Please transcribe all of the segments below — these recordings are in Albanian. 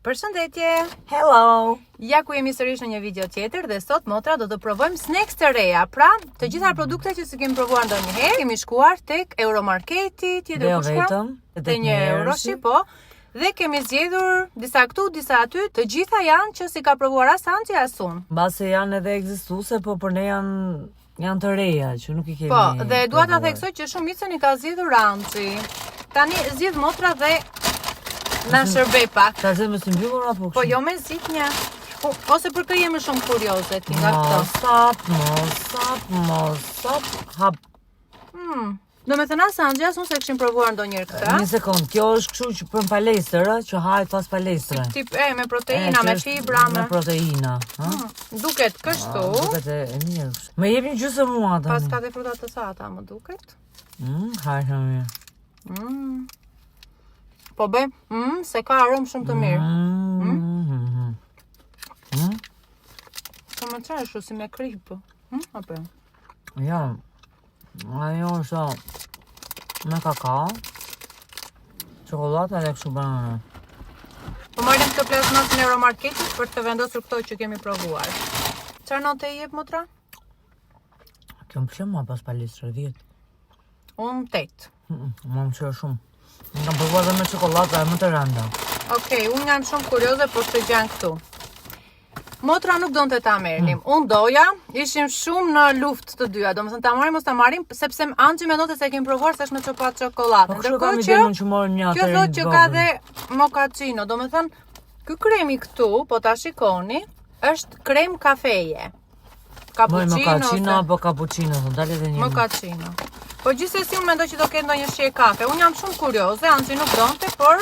Përshëndetje! Hello! Ja ku jemi sërish në një video tjetër dhe sot motra do të provojmë snacks të reja. Pra, të gjitha produktet që s'kemi provuar ndonjëherë, kemi shkuar tek Euromarketi, tjetër ku shkuam? Te 1 euroshi, po. Dhe kemi zgjedhur disa këtu, disa aty, të gjitha janë që si ka provuar as Anxhi as unë. Mbase janë edhe ekzistuese, po për ne janë të reja, që nuk i kemi. Po, dhe dua ta theksoj që shumicën i ka zgjedhur Anxhi. Tani zgjedh motra dhe na shërbej pak. Ta zgjedh me së mbyllur apo kështu? Po jo me zgjidhje. Ose për kë jemi shumë kurioze ti nga këto. Mos hap. Do me thëna se Anxhi unë se këshim provuar ndonjëherë këtë. Një sekond, kjo është kështu që për palestër, që hahet pas palestre. Tip me proteina, me fibra, me proteina, ha? Duket kështu. Duket e mirë. Më jepni gjysmë mua tani. Pas ka dhe fruta të sata, më duket. Hajde mirë. Po bëj, se ka aromë shumë të mirë. Po më qaj shu si me kripë. Apo? Ja, ajo është me kakao, çokoladë dhe kështu banane. Po marrim këtë plasmat në Euromarketit për të vendosur këto që kemi provuar. Çfarë note i jep motra? Kjo më pëlqen më pas palestre 10. Unë 8. Më pëlqen shumë. Më kam provuar edhe me çokoladë e më të rënda. Okej, unë jam shumë kurioze po të gjan këtu. Motra nuk donte ta merrnim. Unë doja, ishim shumë në luftë të dyja. Domethënë ta marrim ose ta marrim, sepse Anxhi mendonte se e kemi provuar se është me çokoladë çokoladë. Ndërkohë që kjo thotë që ka dhe mochaccino. Domethënë ky kremi këtu, po ta shikoni, është krem kafeje. Mochaccino apo cappuccino, dalë edhe një. Mochaccino. Po gjithsesi unë mendoj që do ketë ndonjë shije kafe. Unë jam shumë kurioze, Anxhi nuk donte, por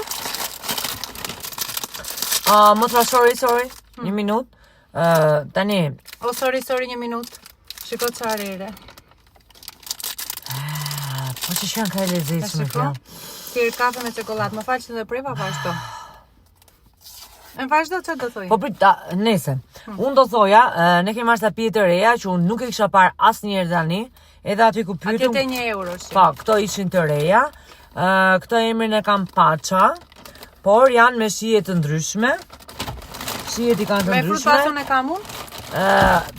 motra, sorry. Një minutë. Tani. Sorry, një minutë. Shiko çfarë ere. Po që janë ka lezetshme kjo. Thirr kafe me çokoladë. Më fal që do preva vazhdo. Në vazhdo çfarë do thoj? Po prit, nese. Unë do thoja, ne kemi marrë sa pije të reja që unë nuk e kisha parë asnjëherë tani. Edhe aty ku pyetëm. Atje te 1 euro. Po, këto ishin të reja. Këto emrin e kam Pacha, por janë me shije të ndryshme. Shijet i kanë të ndryshme. Me frut e kam unë?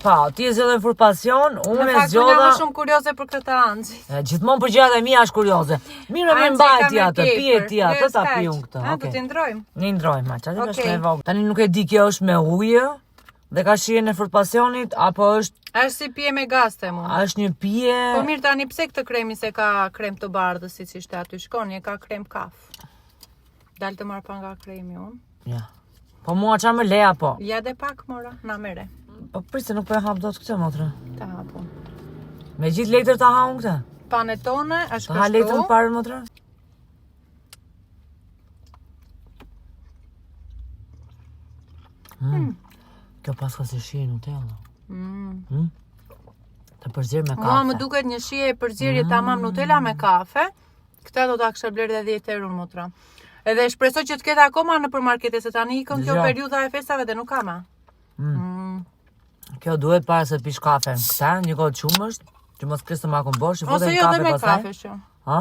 Po, ti e zgjodhe frut pasion, unë e zgjodha. Unë jam shumë kurioze për këtë Anxhi. Gjithmonë për gjërat e mia është kurioze. Mirë, më mbajti atë, pije ti atë, ta pi unë këtë. Do t'i ndrojmë. Ne ndrojmë, çfarë është me vogël. Tani nuk e di kjo është me ujë dhe ka shijen e frut pasionit apo është si pije me gaz them unë. Është një pije. Po mirë tani pse këtë kremi se ka krem të bardhë siç ishte aty shkoni, e ka krem kaf. Dal të marr pa nga kremi unë. Ja. Po mua çfarë më le apo? Ja dhe pak mora, na merre. Po prisë nuk po e hap dot këtë motra. Ta hapo. Me gjithë letër ta ha unë këtë. Panetone, është kështu. Ha letrën parë motra. Kjo paska si shije Nutella. Të përzir me kafe. Mua më duket një shije e përzirje tamam Nutella me kafe. Këta do ta kisha bler edhe 10 euro motra. Edhe shpresoj që të ketë akoma në përmarkete se tani ikën kjo periudha e festave dhe nuk ka më. Kjo duhet para se pish kafe. Këta një kohë çumësht, që mos kresë makun bosh, ose jo dhe me kafe që. Ha?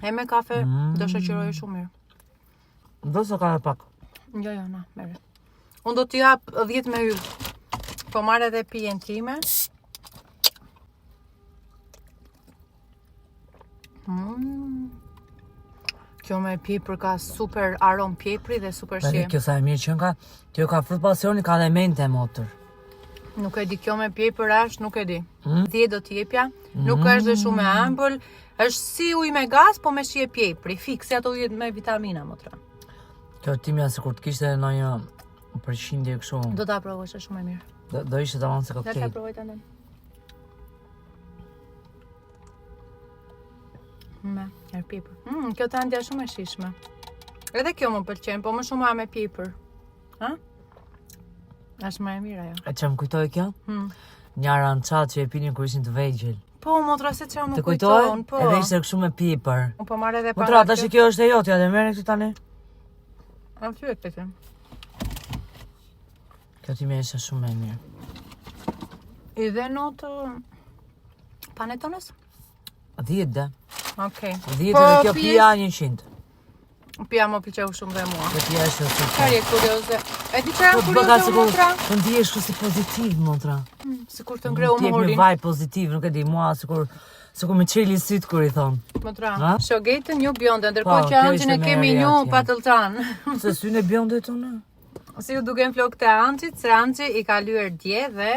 E me kafe do shoqëroj shumë mirë. Do se ka pak. Jo, na, merre. Unë do t'i jap 10 me hyrë. Po marr edhe pijen time. Kjo me pjepër ka super arom pjepri dhe super shije. Kjo sa e mirë që ka, kjo ka frut pasioni, ka dhe mente motër. Nuk e di, kjo me pjepër është, nuk e di. 10 do t'jepja, nuk është dhe shumë e ëmbël, është si ujë me gaz, po me shije pjepri, fiksi ato ujë me vitamina motra. Kjo timja se kur të kishte ndonjë përqindje kështu. Do ta provosh, është shumë e mirë. Do ishte tamam se koktejl. Do ta provoj tani. Me pjepër. Kjo të andja shumë e shishme. Edhe kjo më pëlqen, po më shumë me pjepër. Ha? Është më e mirë ajo. E që më kujtoj kjo? Një arançat që e pinin kur ishin të vegjël. Po, motra, se që më kujtojnë, po. Edhe ishte kështu me pjepër. Po marrë edhe para. Motra, tash kjo është e jotja, dhe merre këtu tani. A fyet këtë. Kjo ti më ishte shumë e mirë. I dhe notë panetones? 10 dhe. Okej. 10 dhe kjo pija 100. Pia më pëlqeu shumë dhe mua. Të pia është super. Çfarë je kurioze? E di çfarë jam kurioze motra? Të ndihesh kështu si pozitiv, motra. Sikur të ngreu Ti humorin. një vibe pozitiv, nuk e di, mua sikur me çeli syt kur i thon. Motra, shogetën një bjonde, ndërkohë që Anxhin e kemi një patëllçan. Se synë e bjonde tonë. Si ju duken flokët e Anxhit, se Anxhi i ka lyer dje dhe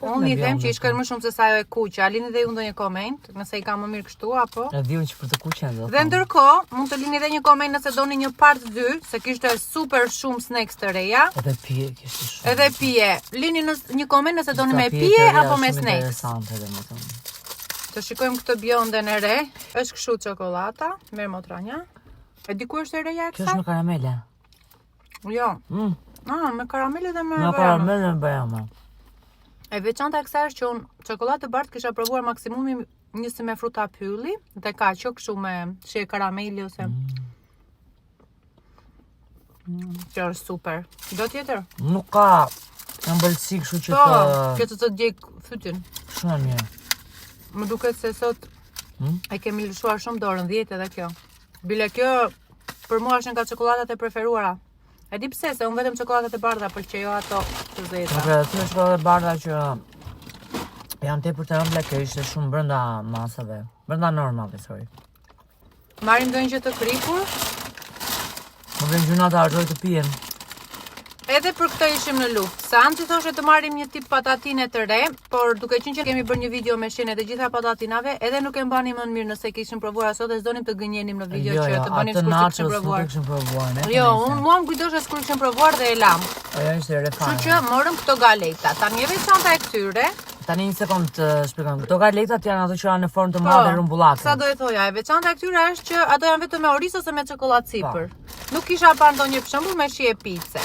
unë i them që i shkon më shumë se sa ajo e kuqe. A lini dhe ju ndonjë koment, nëse i ka më mirë kështu apo? E diun që për të kuqen do. Dhe ndërkohë, mund të lini edhe një koment nëse doni një part 2, se kishte super shumë snacks të reja. Edhe pije kishte shumë. Edhe pije. Lini një koment nëse doni me pije apo me snacks. Interesante domethënë. Të shikojmë këtë bjonden e re. Është kështu çokolata, merr motranja. E di ku është e reja e kësaj? Kjo është me karamele. Jo. Me karamele dhe me bajame. Me karamele dhe bajame. E veçanta e kësaj është që unë çokoladë të bardhë kisha provuar maksimumi njësi me fruta pylli dhe ka që kështu me shije karameli ose... Kjo është super. Do tjetër? Nuk ka ëmbëlsi kështu që të... që të djeg fytyn. Shumë mirë. Më duket se sot e kemi lëshuar shumë dorën, 10 edhe kjo. Bile kjo për mua është nga çokoladat e preferuara. E di pse, se unë vetëm çokoladat e bardha pëlqejo ato të zeza. Nuk e aty çokoladat e bardha që janë tepër të ëmbla, kjo ishte shumë brenda masave. Brenda normave, sorry. Marrim ndonjë gjë të kripur. Më vjen gjuna të harxoj të pijem. Edhe për këtë ishim në luftë. Se Anxhi thoshe të marrim një tip patatine të re, por duke qenë që kemi bërë një video me shene të gjitha patatinave, edhe nuk e mbani më mirë nëse kishim provuar sot dhe s'donim të gënjenim në video që të bënim sikur të kishim provuar. Jo, unë mua më kujtosh sikur kishim provuar dhe e lam. Ajo ishte e re fare. Kështu që morëm këto galeta. Tani e veçanta e këtyre. Tani një sekond të shpjegojmë. Këto galetat janë ato që janë në formë të madhe rumbullake. Sa do e thoja, e veçanta e këtyre është që ato janë vetëm me oriz ose me çokoladë sipër. Nuk kisha parë ndonjë për shembull me shije pice.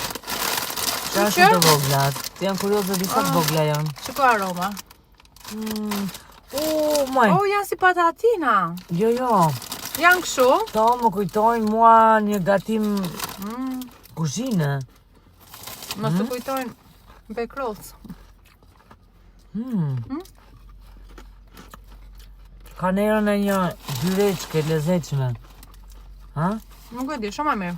Janë shumë të voglat. Janë kurioze disa të vogla janë. Shiko aroma. Janë si patatina. Jo. Janë kështu. To më kujtojnë mua një gatim kuzhine. Mos të kujtojnë bekroc. Ka nerën e një byreçke lezetshme. Nuk e di, shumë e mirë.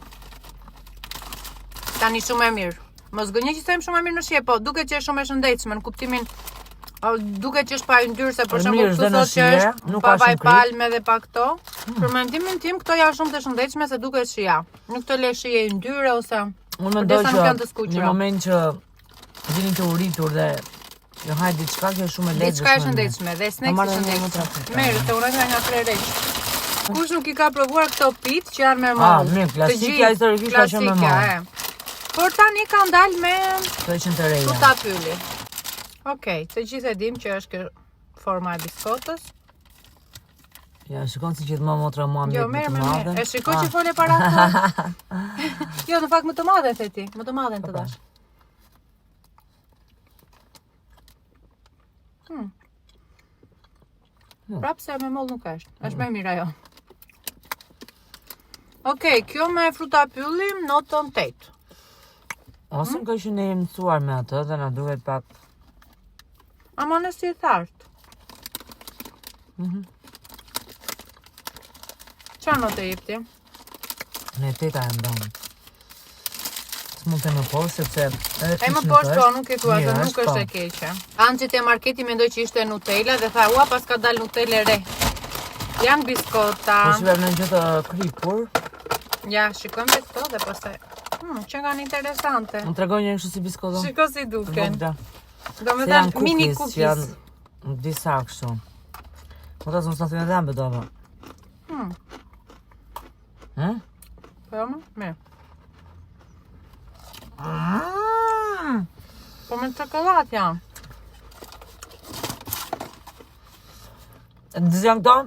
Tani shumë e mirë. Mos gënjej që them shumë e mirë në shije, po duket që është shumë e shëndetshme në kuptimin duket që është pa yndyrë se për shembull këtu thotë që është pa vaj palme dhe pa këto. Për mendimin tim këto janë shumë të shëndetshme se duket shija. Nuk të le shije yndyre ose unë mendoj që në moment që vini të uritur dhe jo hajt diçka që është shumë e lezetshme. Diçka e shëndetshme dhe snacks i shëndetshëm. Merë, se unë nga freresh. Kush nuk i ka provuar këto pit që janë me mollë? Mirë, klasikja historikisht ka qenë me mollë. Por tani ka ndalë me fruta pylli. Okej, të gjithë e dim që është kjo forma e biskotës. Ja, shikon si gjithë më motra mua më të madhe. E shikoj që fole para të. Jo, në fakt më të madhe the ti, më të madhe në të dash. Prapë se me mollë nuk është me mirë ajo. Okej, kjo me fruta pylli notën 8. Ose më që ne jemi mësuar me atë dhe na duhet pak... Ama në si thartë. Qa në të jepti? Ne 8 e ndonë. Së mund të më poshtë, sepse... E më poshtë, po, nuk e tua, dhe nuk është e keqe. Anxhi te marketi mendoj që ishte Nutella dhe tha, ua, pas ka dalë Nutella re. Janë biskota. Po shqipër në një të kripur. Ja, shikojmë dhe këto dhe pastaj... që nga në interesante. Më tregoj një kështu si biskoto. Shiko si duken. Do me janë thënë mini cookies. Janë disa kështu. Po ta zonë statin e dhe ambe do më. Po jo më? Mirë. Po me çokolat janë. Dizë janë këto?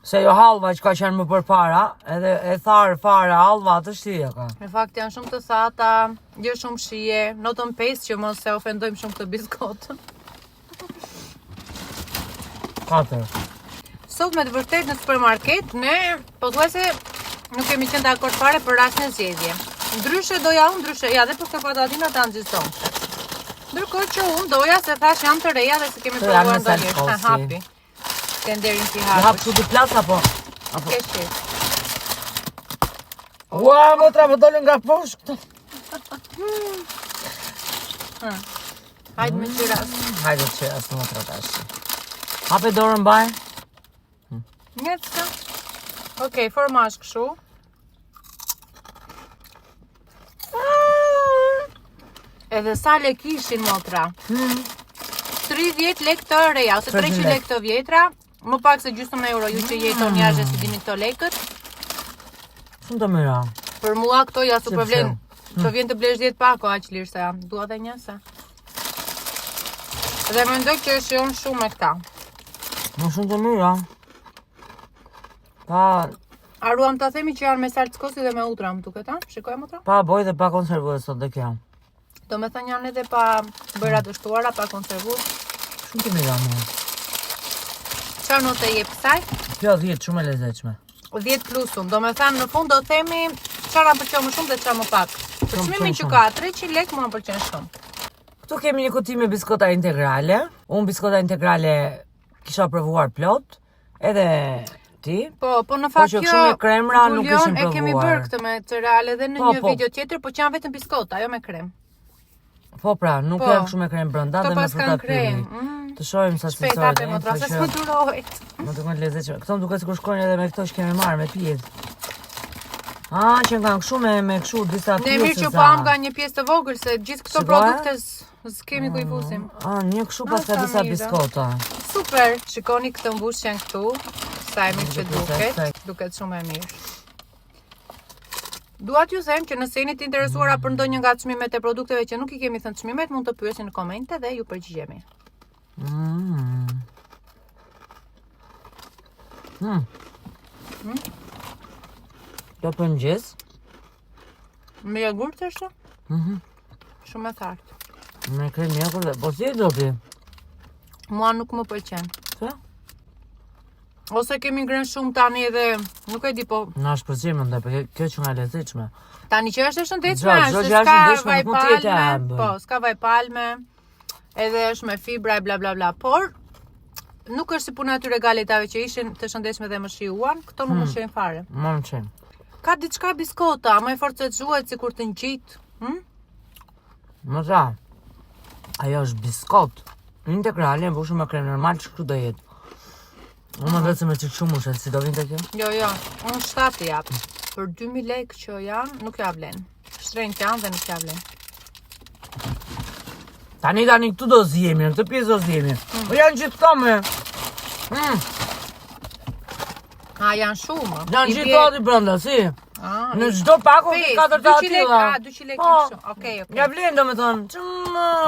Se jo halva që ka qenë më përpara, edhe e tharë fare halva të shije ka. Në fakt janë shumë të thata, jo shumë shije, notën 5 që mos se ofendojmë shumë këtë biskotën. 4. Sot me të vërtet në supermarket, ne pothuajse nuk kemi qenë dakord fare për rastin e zgjedhje. Ndryshe doja unë, ja dhe për këtë patatina të Anxhiton. Ndërkohë që unë doja se thash janë të reja dhe se kemi provuar ndonjë. Hapi. Nderin ti hapësh. Hap këtu plas apo? Keshi. Ua, motra, më dolën nga poshtë këto. Hajde me qiras. Hajde qiras, motra tash. Hape dorën mbaj. Njëcka. Okej, formazh kështu. Edhe sa lek ishin motra? 30 lek të reja, ose 300 lek të vjetra, më pak se gjysmë euro, ju që jeton jashtë si dini këto lekët. Shumë të mira. Për mua këto ja super vlen. Të vjen të blesh 10 pako, aq lirë se dua dhe njëse. Dhe mendoj që shijon shumë me këta. Më shumë të mira. Pa... Aruam ta themi që janë me salckosi dhe me utra, më duket, a? Shikoj motra? Pa boj dhe pa konservues sot dhe kjo. Do me thënë janë edhe pa bëra të shtuara, pa konservues. Shumë të mira më. Çfarë note jep kësaj? Kjo 10 shumë e lezetshme. 10 plusun. Do me thënë në fund do themi çfarë na pëlqen më shumë dhe çfarë më pak. Për çmimin që ka 300 lek mua më pëlqen shumë. Këtu kemi një kuti me biskota integrale. Unë biskota integrale kisha provuar plot. Edhe ti. Po në fakt kjo shumë e kremra nuk ishin provuar. E kemi bërë këtë me cereale edhe në një video tjetër, po që janë vetëm biskota, jo me krem. Po pra, nuk janë kështu me krem brenda dhe me fruta pyri. Të shohim sa cilësore. Shpejt motra, se s'më durohet. Më duket lezetshme. Këto më duket sikur shkojnë edhe me këto që kemi marrë me pijet. Që kanë kështu me kështu disa pjesë. Ne mirë që po am nga një pjesë të vogël se gjithë këto produkte s'kemi ku i fusim. Një kështu pas ka disa biskota. Super. Shikoni këtë mbushjen këtu. Sa e mirë që duket shumë e mirë. Dua t'ju them që nëse jeni të interesuara për ndonjë nga çmimet e produkteve që nuk i kemi thënë çmimet, mund të pyesni në komente dhe ju përgjigjemi. Do për mëngjes? Me jogurt është? Shumë e thartë. Me krem jogurt dhe, po si e do ti? Mua nuk më pëlqen. Sa? Ose kemi ngren shumë tani edhe, nuk e di po... Na shpërgjim ndaj, për kjo që nga lezetshme. Tani që është e shëndetshme, se s'ka vaj palme, po, s'ka vaj palme, edhe është me fibra e bla bla bla, por nuk është si puna atyre galetave që ishin të shëndetshme dhe më shijuan, këto nuk më shijojnë fare. Më shijojnë. Ka diçka biskota, më e forcexhuar sikur të ngjit. Më ra. Ajo është biskot integrale, mbushur me krem normal, ç'ktu do jetë. Unë më vetëm me çik shumë ushë, si do vinte kjo? Jo, unë 7 jap. Për 2000 lekë që janë, nuk ja vlen. Shtrenjtë janë dhe nuk ja vlen. Tani këtu do zjemi, në këtë pjesë do zjemi. Po janë gjithë këto me... Janë shumë. Janë gjithë të ati brenda, si? Në çdo pako ke 4 të atilla. 200 lekë kështu. Okej. Ja vlen domethënë.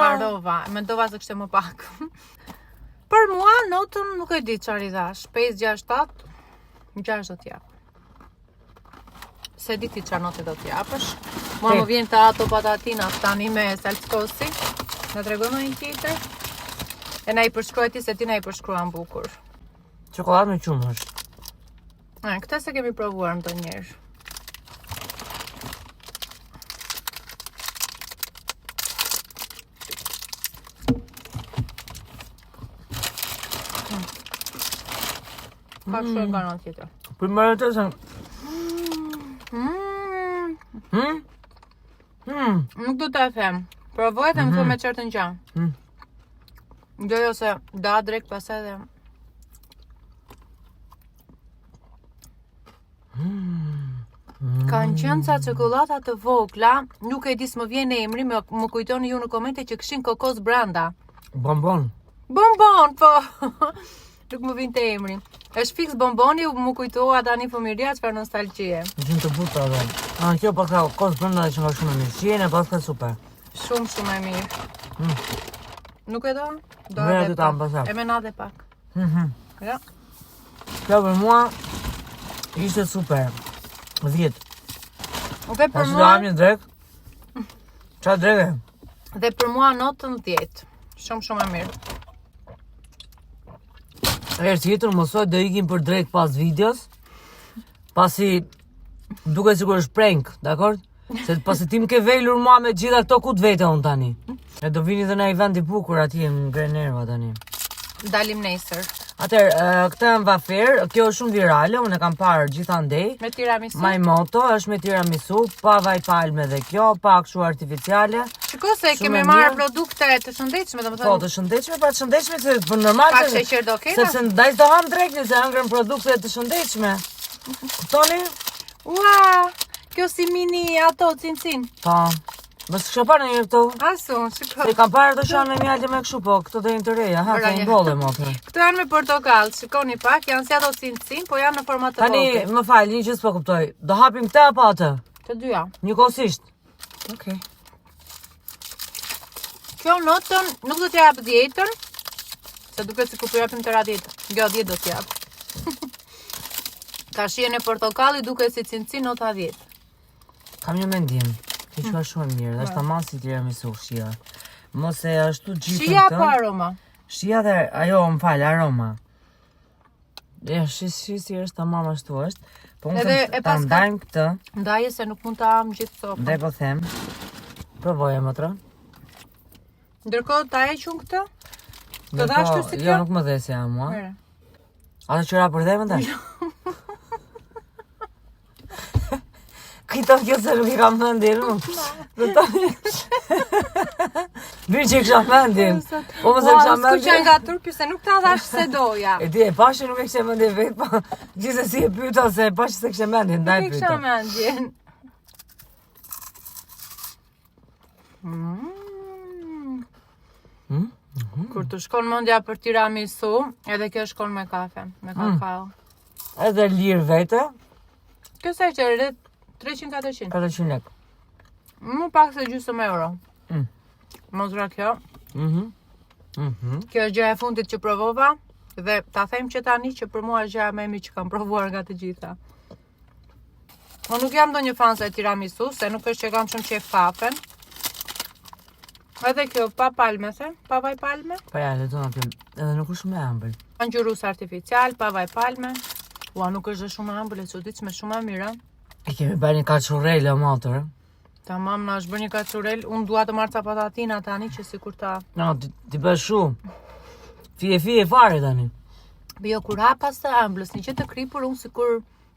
Harova, mendova se kishte më pak. Për mua, notën nuk e di çfarë i dash. 5, 6, 7, 6 do t'jap. Se di ti çfarë note do t'japësh. Mua më vjen të ato patatina tani me salckosi. Na tregon një tjetër. E na i përshkruaj ti se ti na i përshkruan bukur. Çokoladë me qumë është. Këtë se kemi provuar ndonjëherë. Ka shumë nga në tjetër. Për mërë të se... Nuk du të e them. Provoj dhe më thë me qërtë në gjanë. Gjojo se da drejt pasaj dhe... Kanë qenë ca çokolata të vogla, nuk e di s'më vjen emri, më kujtoni ju në komente që kishin kokos brenda. Bonbon. Bonbon, po. Nuk më vjen të emri. Është fiks bonboni, më kujtoa tani fëmijëria çfarë nostalgjie. Ishin të buta dhe. Kjo pas ka kokos brenda dhe që nga shumë e mirë. Shijen e pas ka super. Shumë e mirë. Nuk e do? Do edhe pak. E mena dhe pak. Ja. Kjo për mua ishte super. 10. Dhe për mua... Pas një drek? Qa dreke? Dhe për mua notën 10. Shumë e mirë. Tjetër mësoj do ikim për drek pas videos. Pasi duke sikur është prank, dakord? Se pasi ti më ke velur mua me gjitha këto ku të vete unë tani. E do vini dhe na i vend i bukur atje në Grenerva tani. Dalim nesër. Këtë janë wafer, kjo është shumë virale, unë e kam parë gjithandej. Me tiramisu. Maimoto, është me tiramisu, pa vaj palme dhe kjo, pa kështu artificiale. Shiko se kemi marrë produkte të shëndetshme, domethënë. Po, të shëndetshme, pra të shëndetshme se për normal. Pak sheqer do kena. Sepse ndaj do ham drekni se hëngrën produkte të shëndetshme. Kuptoni? Ua, kjo si mini ato cincin. Po. Mos kështu parë një këto. Asun, shiko. Se kam parë të shoh me mjaltë me kështu, po këto do jenë të reja, ha, kanë bolle motor. Këto janë me portokall, shikoni pak, janë si ato cincin, po janë në format të vogël. Tani, më fal, një gjë s'po kuptoj. Do hapim këtë apo atë? Të dyja. Njëkohësisht. Okej. Kjo notën nuk do t'ja jap 10-ën, se duket sikur po japim tëra 10. Jo, 10 do t'jap. Ka shijen e portokallit duket si cincin nota 10. Kam një mendim. Kjo ka shumë mirë, është tamam si tiramisu shija. Mos e ashtu gjithë këtë. Shija apo aroma? Shija dhe ajo, më fal, aroma. Si është tamam ashtu është. Po unë ta ndajmë këtë. Ndaje se nuk mund ta am gjithë sopën. Ndaj po them. Provoje motra. Ndërkohë ta hequn këtë? Të dashur si kjo? Jo, nuk më dhe se jam mua. A të qëra për dhe më ndaj? Këto kjo se nuk i kam mëndin unë. Bërë që i kësha mëndin. Po më se kësha mëndin. S'ku që nga turpi se nuk ta dhash se doja. E di, e pashe nuk e kësha mëndin vetë, po gjithë si e pyta se e pashe se kësha mëndin, ndaj pyta. Nuk e kësha mëndin. Kur të shkon mendja për tiramisu, edhe kjo shkon me kafe, me kakao. Edhe lirë vete. Kjo se që rrët 300-400. 400 lek. Më pak se gjysëm euro. Mosra kjo. Kjo është gjëja e fundit që provova dhe ta them që tani që për mua është gjëja më e mirë që kam provuar nga të gjitha. Unë nuk jam ndonjë fan se tiramisu, se nuk është që kam shumë qef kafen. Edhe kjo pa palme, pa vaj palme. Pa ja, le të napim, edhe nuk është shumë e ëmbël. Ngjyrus artificial, pa vaj palme. Ua, nuk është shumë e ëmbël, e çuditshme, shumë e mirë. E kemi bërë një kaçurrele motor. Tamam, na është bërë një kaçurel. Unë dua të marr ca patatina tani që sikur ta. No, ti bësh shumë. Fije fare tani. Jo, kur ha pas të ëmbëlës, një që të kripur unë sikur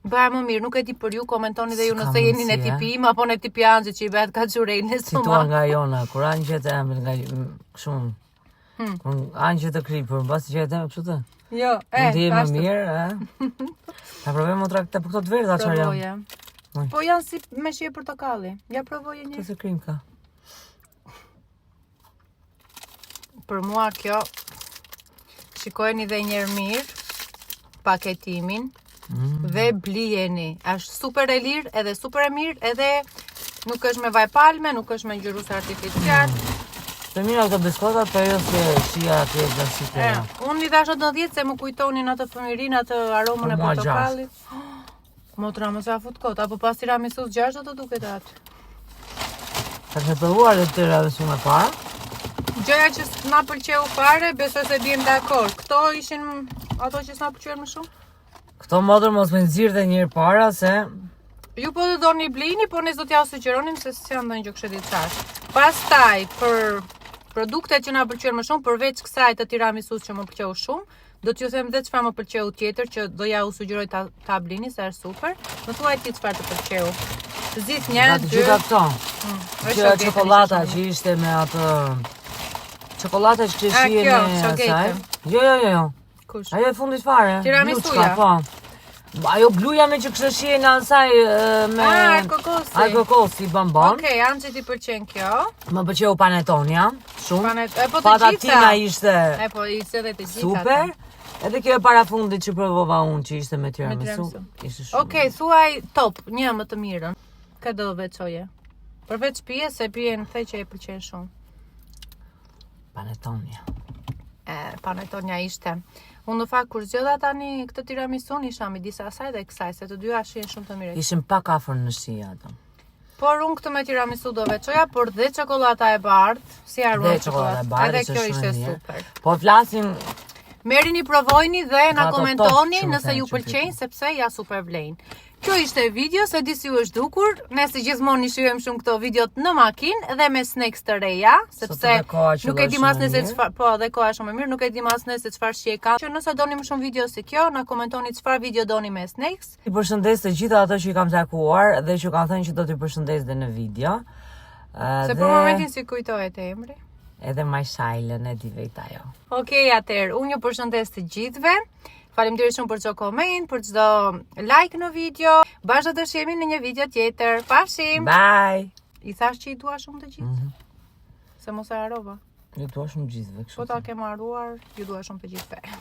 bëha më mirë. Nuk e di për ju, komentoni dhe ju nëse jeni në tipi im apo në tipi Anxhi që i bëhet kaçurele. Si tua nga jona, kur anë që të ëmbël nga shumë. Kur anë që të kripur, mbas që të kështu të. Jo, Ndi më mirë, Ta provoj motra këta për këto të verdha çfarë janë. Po janë si me shije portokalli. Ja provoje një. Të se krim ka. Për mua kjo, shikojeni dhe njerë mirë paketimin dhe blijeni. Është super e lirë edhe super e mirë edhe nuk është me vaj palme, nuk është me ngjyrus artificial. Të mira këto biskotat, për jo se shia atje klasike. Unë i dasho 10 se më kujtonin atë fëmirin, atë aromën e portokallit. Motra më sa fut kot, apo pas tiramisus 6 do të duket atë. Ka të provuar dhe tiramisu me para? Gjëja që s'na pëlqeu fare, besoj se biem dakord. Këto ishin ato që s'na pëlqeën më shumë? Këto motor mos me nxirrte njëherë para se ju po të doni blini, po ne do t'ja sugjeronim se s'janë ndonjë gjë kështu diçar. Pastaj për produktet që na pëlqejnë më shumë, përveç kësaj të tiramisus që më pëlqeu shumë, do t'ju them dhe çfarë më pëlqeu tjetër që do ja u sugjeroj ta blini se është super. Më thuaj ti çfarë të pëlqeu. Zgjidh 1, 2. Gjitha këto. Që çokolata që ishte me atë çokolata që shihen me asaj. Jo. Kush? Ajo e fundit fare. Tiramisuja. Po. Ajo bluja me që kështë shihen në asaj me kokosi. Kokosi bambon. Okej, Anxhi ti pëlqen kjo? Më pëlqeu panetonia, shumë. Po të patatina ishte. Po ishte edhe të gjitha. Super. Edhe kjo e para fundit që provova unë që ishte me tiramisu. Ishte shumë. Okej, thuaj top, një më të mirën. Ka do veçoje. Përveç pije se pijen the që e pëlqen shumë. Panetonia. Panetonia ishte. Unë në fakt kur zgjodha tani këtë tiramisun isha midis asaj dhe kësaj, se të dyja shihen shumë të mirë. Ishin pak afër në shija ato. Por unë këtë me tiramisu do veçoja, por dhe çokolata e bardhë, si aromë çokolata. Edhe kjo ishte super. Po flasim. Merrini, provojni dhe na komentoni nëse ju pëlqejnë sepse ja super vlejnë. Kjo ishte video, se di si u është dukur. Ne si gjithmonë i shijojmë shumë këto videot në makinë dhe me snacks të reja, sepse nuk e di mas nëse çfarë, po, dhe koha shumë e mirë, nuk e di mas nëse çfarë shije ka. Që nëse doni më shumë video si kjo, na komentoni çfarë video doni me snacks. I përshëndes të gjitha ato që i kam takuar dhe që kanë thënë që do t'i përshëndes dhe në video. Se për momentin si kujtohet emri. Edhe Majshajlën e di vetë ajo. Okej, atëherë, unë ju përshëndes të gjithëve. Faleminderit shumë për çdo koment, për çdo like në video. Bashkë do shihemi në një video tjetër. Pafshim. Bye. I thash që i dua shumë të gjithë. Se mos e harrova. Ju dua shumë gjithëve kështu. Po ta kem harruar, ju dua shumë të gjithëve.